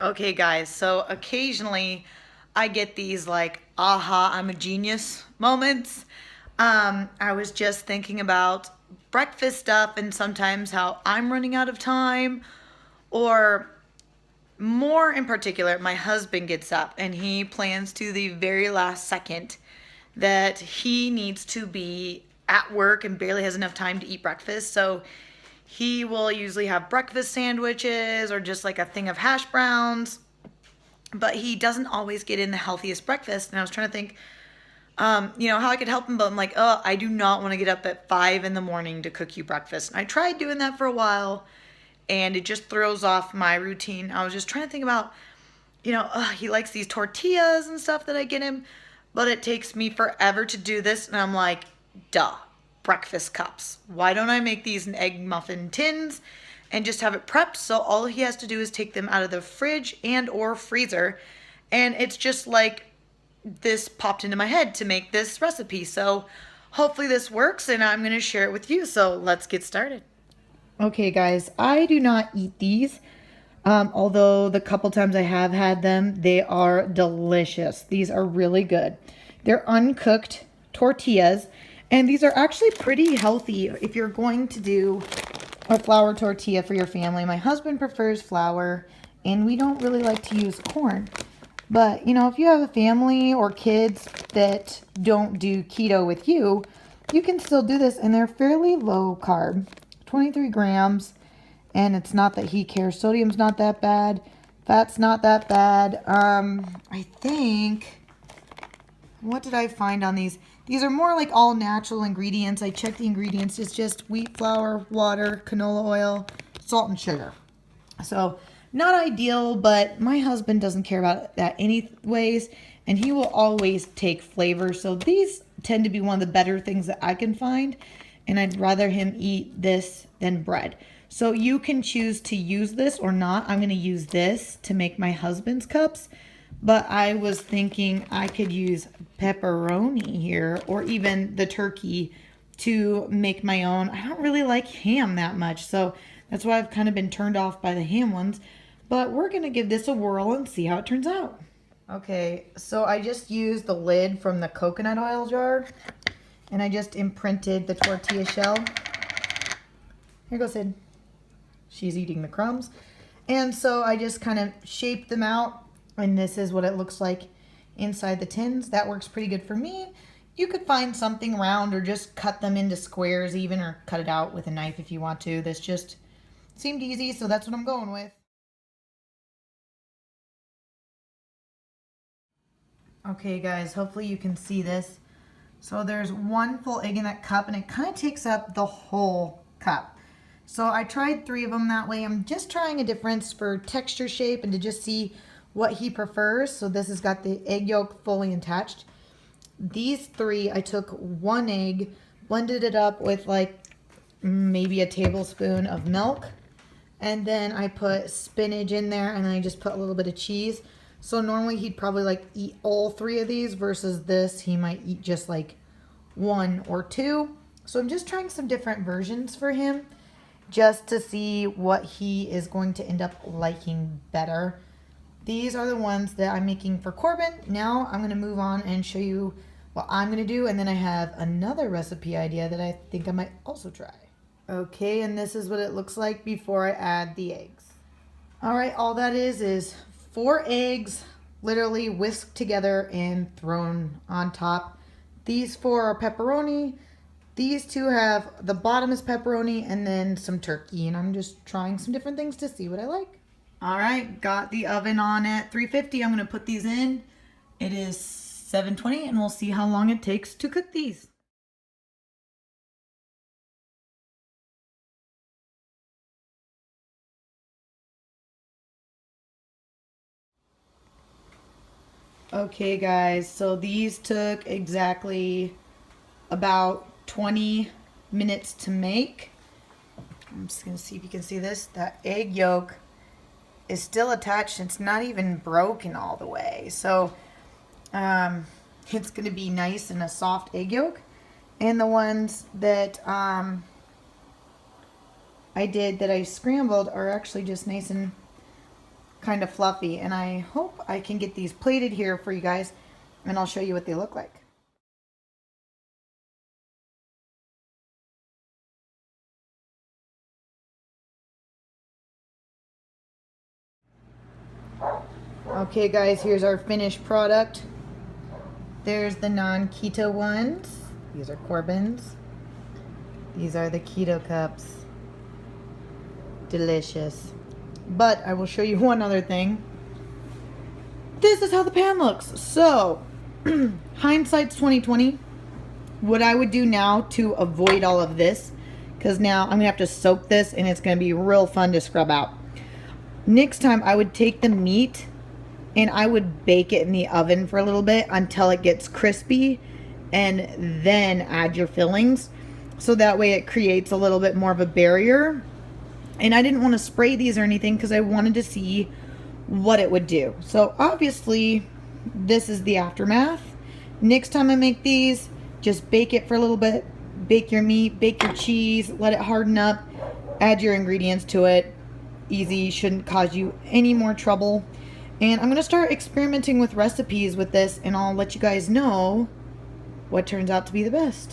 Okay, guys, so occasionally I get these like, aha, I'm a genius moments. I was just thinking about breakfast stuff and sometimes how I'm running out of time, or more in particular, my husband gets up and he plans to the very last second that he needs to be at work and barely has enough time to eat breakfast. So he will usually have breakfast sandwiches or just like a thing of hash browns, but he doesn't always get in the healthiest breakfast. And I was trying to think, how I could help him, but I'm like, oh, I do not want to get up at 5 in the morning to cook you breakfast. And I tried doing that for a while, and it just throws off my routine. I was just trying to think about, he likes these tortillas and stuff that I get him, but it takes me forever to do this. And I'm like, duh, breakfast cups. Why don't I make these in egg muffin tins and just have it prepped? So all he has to do is take them out of the fridge and or freezer. And it's just like this popped into my head to make this recipe. So hopefully this works and I'm going to share it with you. So let's get started. Okay, guys, I do not eat these. Although the couple times I have had them, they are delicious. These are really good. They're uncooked tortillas, and these are actually pretty healthy if you're going to do a flour tortilla for your family. My husband prefers flour, and we don't really like to use corn. But, if you have a family or kids that don't do keto with you, you can still do this, and they're fairly low carb, 23 grams. And it's not that he cares. Sodium's not that bad. Fat's not that bad. I think, what did I find on these? These are more like all natural ingredients. I checked the ingredients. It's just wheat flour, water, canola oil, salt, and sugar. So not ideal, but my husband doesn't care about that anyways. And he will always take flavor. So these tend to be one of the better things that I can find. And I'd rather him eat this than bread. So you can choose to use this or not. I'm going to use this to make my husband's cups. But I was thinking I could use pepperoni here or even the turkey to make my own. I don't really like ham that much. So that's why I've kind of been turned off by the ham ones. But we're going to give this a whirl and see how it turns out. Okay, so I just used the lid from the coconut oil jar. And I just imprinted the tortilla shell. Here goes Sid. She's eating the crumbs. And so I just kind of shaped them out. And this is what it looks like inside the tins. That works pretty good for me. You could find something round or just cut them into squares even, or cut it out with a knife if you want to. This just seemed easy, so that's what I'm going with. Okay, guys, hopefully you can see this. So there's one full egg in that cup, and it kind of takes up the whole cup. So I tried 3 of them that way. I'm just trying a difference for texture, shape, and to just see what he prefers. So this has got the egg yolk fully attached. These 3, I took 1 egg, blended it up with like maybe a tablespoon of milk. And then I put spinach in there, and then I just put a little bit of cheese. So normally he'd probably like eat all 3 of these versus this, he might eat just like 1 or 2. So I'm just trying some different versions for him just to see what he is going to end up liking better. These are the ones that I'm making for Corbin. Now I'm going to move on and show you what I'm going to do. And then I have another recipe idea that I think I might also try. Okay, and this is what it looks like before I add the eggs. All right, all that is 4 eggs literally whisked together and thrown on top. These 4 are pepperoni. These 2 have, the bottom is pepperoni and then some turkey. And I'm just trying some different things to see what I like. All right, got the oven on at 350. I'm going to put these in. It is 7:20 and we'll see how long it takes to cook these. Okay, guys, so these took exactly about 20 minutes to make. I'm just going to see if you can see this. That egg yolk is still attached. It's not even broken all the way. So it's going to be nice and a soft egg yolk. And the ones that I scrambled are actually just nice and kind of fluffy, and I hope I can get these plated here for you guys, and I'll show you what they look like. Okay guys, here's our finished product. There's the non-keto ones. These are Corbin's. These are the keto cups. Delicious. But I will show you one other thing. This is how the pan looks. So, hindsight's 2020. What I would do now to avoid all of this, because now I'm going to have to soak this and it's going to be real fun to scrub out. Next time I would take the meat and I would bake it in the oven for a little bit until it gets crispy, and then add your fillings. So that way it creates a little bit more of a barrier. And I didn't want to spray these or anything because I wanted to see what it would do. So obviously this is the aftermath. Next time I make these, just bake it for a little bit. Bake your meat, bake your cheese, let it harden up, add your ingredients to it. Easy, shouldn't cause you any more trouble. And I'm going to start experimenting with recipes with this, and I'll let you guys know what turns out to be the best.